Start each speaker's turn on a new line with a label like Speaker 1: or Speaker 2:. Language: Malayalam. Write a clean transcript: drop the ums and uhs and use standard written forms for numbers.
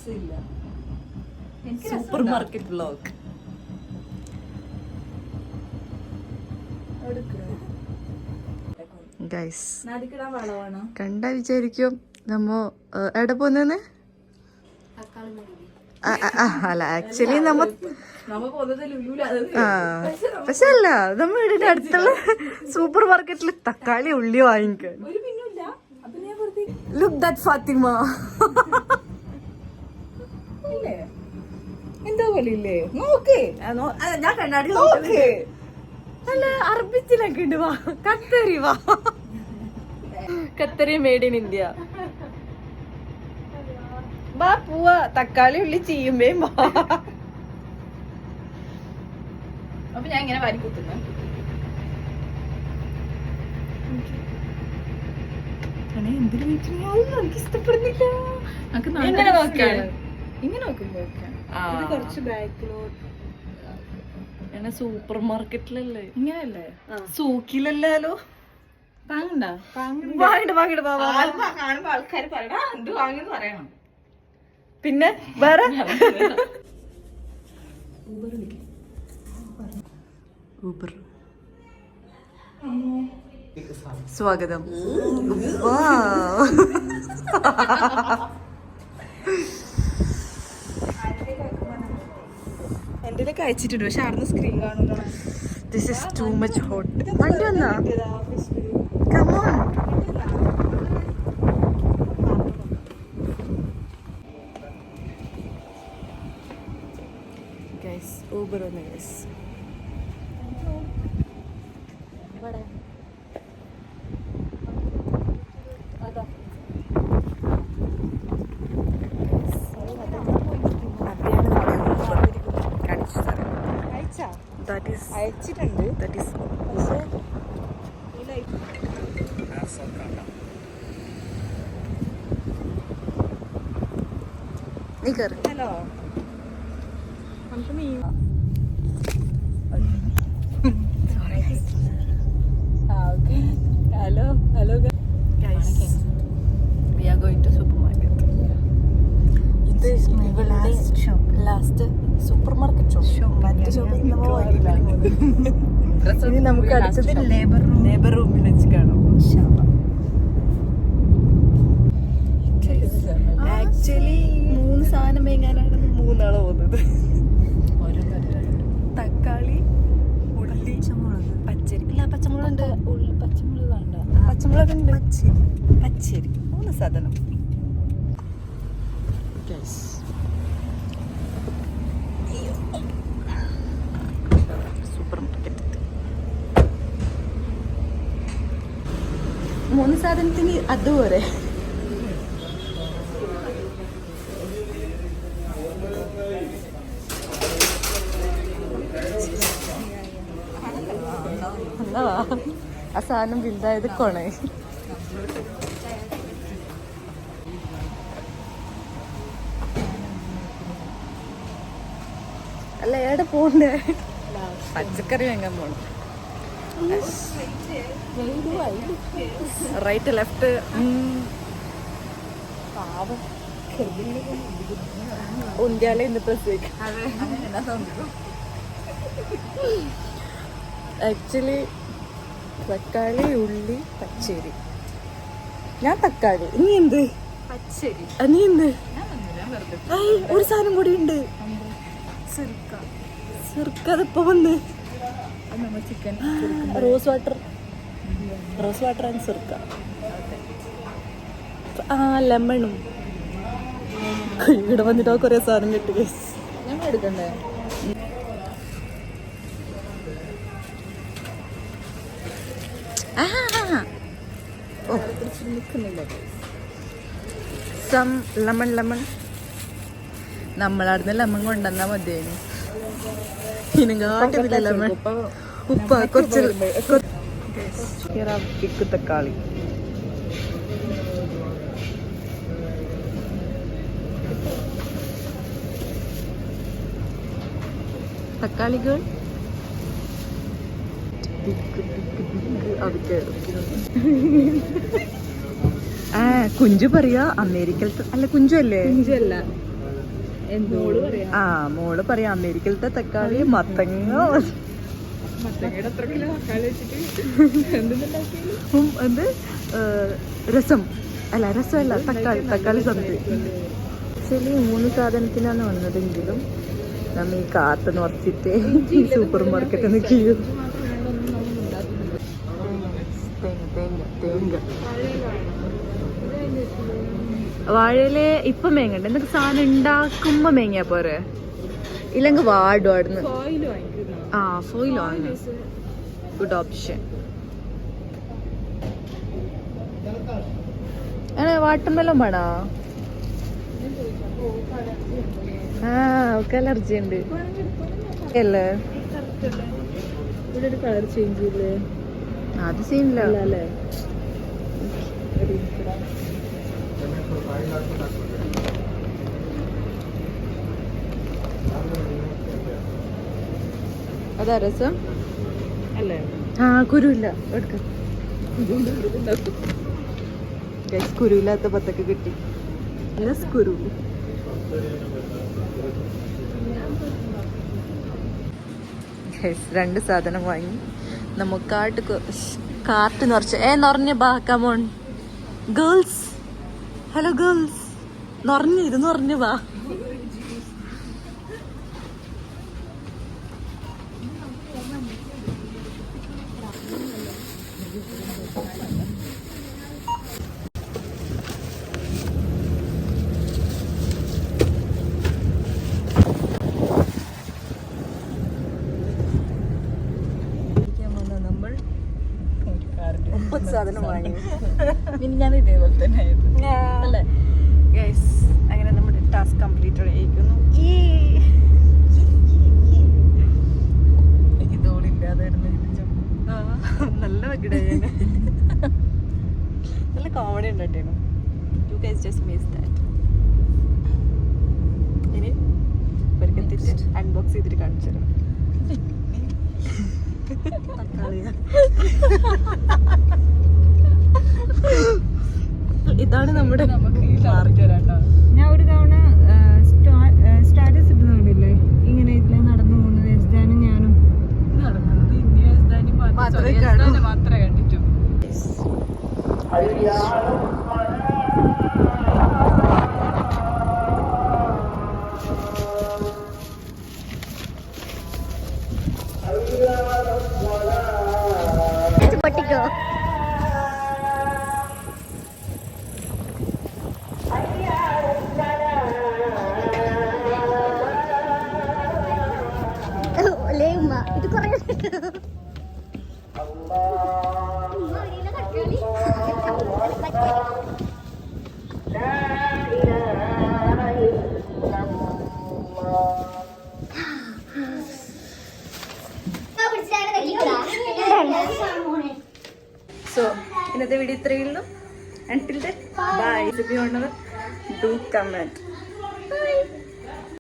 Speaker 1: രസമില്ല.
Speaker 2: Super market vlog. ഗൈസ് കണ്ടാ വിചാരിക്കും നമ്മ എവിടെ പോന്നെന്ന്. അല്ല ആക്ച്വലി പക്ഷെ അല്ല നമ്മ വീടിന്റെ അടുത്തുള്ള സൂപ്പർ മാർക്കറ്റിൽ തക്കാളി ഉള്ളി വാങ്ങിക്കാൻ. Look that Fathima.
Speaker 1: എന്താ പോലെ ഇല്ലേ? നോക്ക്,
Speaker 2: ഞാൻ കണ്ണാടി നോക്ക്. അല്ല അറബിച്ചിലൊക്കെ ഉണ്ട്. വാ കത്തരി, വാ കത്തരി മെയ്ഡ് ഇൻ ഇന്ത്യ. വാ പോവാ, തക്കാളി ഉള്ളി ചെയ്യുമ്പേ വാ.
Speaker 1: അപ്പൊ ഞാൻ ഇങ്ങനെ വാരി കുത്തുന്നു.
Speaker 2: എനിക്ക് ഇഷ്ടപ്പെടുന്നില്ല.
Speaker 1: ഇങ്ങനെ നോക്കിയാണ്, ഇങ്ങനെ നോക്കുമ്പോ കുറച്ച് ബാക്കിലോട്ട്.
Speaker 2: സൂപ്പർ മാർക്കറ്റിലല്ലേ,
Speaker 1: ഇങ്ങനെയല്ലേ,
Speaker 2: സൂക്കിലല്ലോ.
Speaker 1: വാങ്ങണ്ട,
Speaker 2: കാണുമ്പോ
Speaker 1: ആൾക്കാര് പറയണ എന്ത് വാങ്ങുന്നു പറയണം.
Speaker 2: പിന്നെ വേറെ ഊബർ. സ്വാഗതം.
Speaker 1: എന്റെയൊക്കെ അയച്ചിട്ടുണ്ട്, പക്ഷെ അവിടുന്ന് സ്ക്രീൻ കാണുന്നു.
Speaker 2: This is too much hot. വണ്ടി വന്നാ കം ഓൺ. ഗൈസ് ഊബർ ഒന്ന് ഗൈസ്.
Speaker 1: അയച്ചിട്ടുണ്ട്,
Speaker 2: നീ കയറി.
Speaker 1: ഹലോ നമുക്ക് മീൻ. Hello hello
Speaker 2: Guys, we are going to supermarket. This is my last shop. Last supermarket shop. മറ്റേ ഷോപ്പിൽ ഇനി നമുക്ക് അടുത്തത് ലേബർ റൂമിൽ വെച്ച് കാണാം. ആക്ച്വലി 3 സാധനം വാങ്ങാനാണ് 3 ആള് പോകുന്നത്. തക്കാളി, ഉള്ളി, പച്ചരി. ഇല്ല പച്ചമുളക് ഉണ്ട്. പച്ചമുളക് വേണ്ട, പച്ചമുളക് ഉണ്ട്. പച്ചരി 3 സാധനം. സൂപ്പർ മാർക്കറ്റ് 3 സാധനത്തിന് അതുപോലെ. ആ സാധനം വലുതായത് കൊണേ. അല്ല എവിടെ പോണ്ടേ? പച്ചക്കറി വാങ്ങാൻ പോണം. Right left. ഉന്ത്യാലെ ഇന്ന് പ്രസവിക്കും. ആക്ച്വലി തക്കാളി, ഉള്ളി, പച്ചരി. ഞാൻ തക്കാളി. നീ എന്ത്?
Speaker 1: പച്ചരി.
Speaker 2: നീ എന്ത്? ഒരു സാധനം കൂടി ഉണ്ട്. സിർക്ക. അതിപ്പോ വന്ന്
Speaker 1: ചിക്കൻ,
Speaker 2: റോസ് വാട്ടർ ആൻഡ് സിർക്ക. ലെമണും. ഇവിടെ വന്നിട്ട് കൊറേ സാധനം കിട്ടുക.
Speaker 1: ഞങ്ങൾ എടുക്കണ്ടേ?
Speaker 2: Some lemon. നമ്മളവിടുന്ന് ലെമൺ കൊണ്ടുവന്നാ മതിയായിരുന്നു. ഇനങ്ങാട്ടില്ല ലെമൺ. ഉപ്പ കുറച്ച് തക്കാളി. തക്കാളികൾ കുഞ്ചു പറയാ അമേരിക്കയിലത്തെ. അല്ല കുഞ്ചു അല്ലേ?
Speaker 1: കുഞ്ചല്ല, മോള് പറയാ
Speaker 2: ആ മോള് പറയാം അമേരിക്കയിലത്തെ തക്കാളി മത്തങ്ങ
Speaker 1: മത്തങ്ങയുടെ അത്ര കിലോ തക്കാളി വെച്ചിട്ട് എന്തുണ്ടാക്കിയാലും
Speaker 2: എന്ത് രസം അല്ല രസമല്ല തക്കാളി സദ്യ. ആക്ച്വലി 3 സാധനത്തിനാണ് വന്നതെങ്കിലും നമ്മ ഈ കാത്ത് നിറച്ചിട്ട് സൂപ്പർ മാർക്കറ്റിൽ നിൽക്കുകയും വാഴയില് ഇപ്പൊ മേങ്ങണ്ട എന്തൊക്കെ സാധനം ഉണ്ടാക്കുമ്പോ മേങ്ങിയാ പോരെ, ഇല്ലെങ്കിൽ വാടും അവിടുന്ന്. ആ ഫോയിൽ വാങ്ങുന്നു, ഗുഡ് ഓപ്ഷൻ. വാട്ടർമെലൺ വേണോ? ആ അവൾക്ക് അലർജി ഉണ്ട് അല്ലേ?
Speaker 1: ഇവിടെ ഒരു കളർ ചേഞ്ച് ചെയ്യില്ലേ?
Speaker 2: അത് സീനില്ല
Speaker 1: അല്ലേ?
Speaker 2: അതാ രസം
Speaker 1: അല്ലേ?
Speaker 2: ആ കുരുവില്ല എടുക്ക. കുരുവില്ലാത്ത പത്തൊക്കെ കിട്ടി. കുരു രണ്ട് സാധനം വാങ്ങി. നമുക്ക് കാർട്ട് നിറച്ച് നിറഞ്ഞ ബാ കമോൺ ഗേൾസ്. ഹലോ ഗേൾസ്, നിറഞ്ഞു നിറഞ്ഞു ബാ. സാധനം വാങ്ങി.
Speaker 1: ഞാൻ ഇതേപോലെ തന്നെ
Speaker 2: അല്ലേ ഗൈസ്? അങ്ങനെ നമ്മുടെ ടാസ്ക് കംപ്ലീറ്റഡ് ആയിരിക്കുന്നു. ഇതോളില്ലാതായിരുന്നു നല്ല വകിടായ നല്ല കോമഡി ഉണ്ടായിരുന്നു. You guys just miss that. ഇനി ഒരിക്കൽ അൺബോക്സ് ചെയ്തിട്ട് കാണിച്ചു തരാം. ഇതാണ് നമ്മുടെ
Speaker 1: ഞാൻ ഒരു തവണ സ്റ്റാറ്റസ് ഇടുന്നില്ലേ ഇങ്ങനെ ഇതിലെ നടന്നു പോകുന്നത്. യസ്ദാനും ഞാനും നടക്കുന്നത് മാത്രമേ കണ്ടിട്ടു.
Speaker 3: പൊട്ടിക്കോ? ഇത് കുറേ
Speaker 2: സോ ഇന്നത്തെ വീഡിയോ ഇത്രയേ ഉള്ളൂ. Until then, bye. If you want to do comment.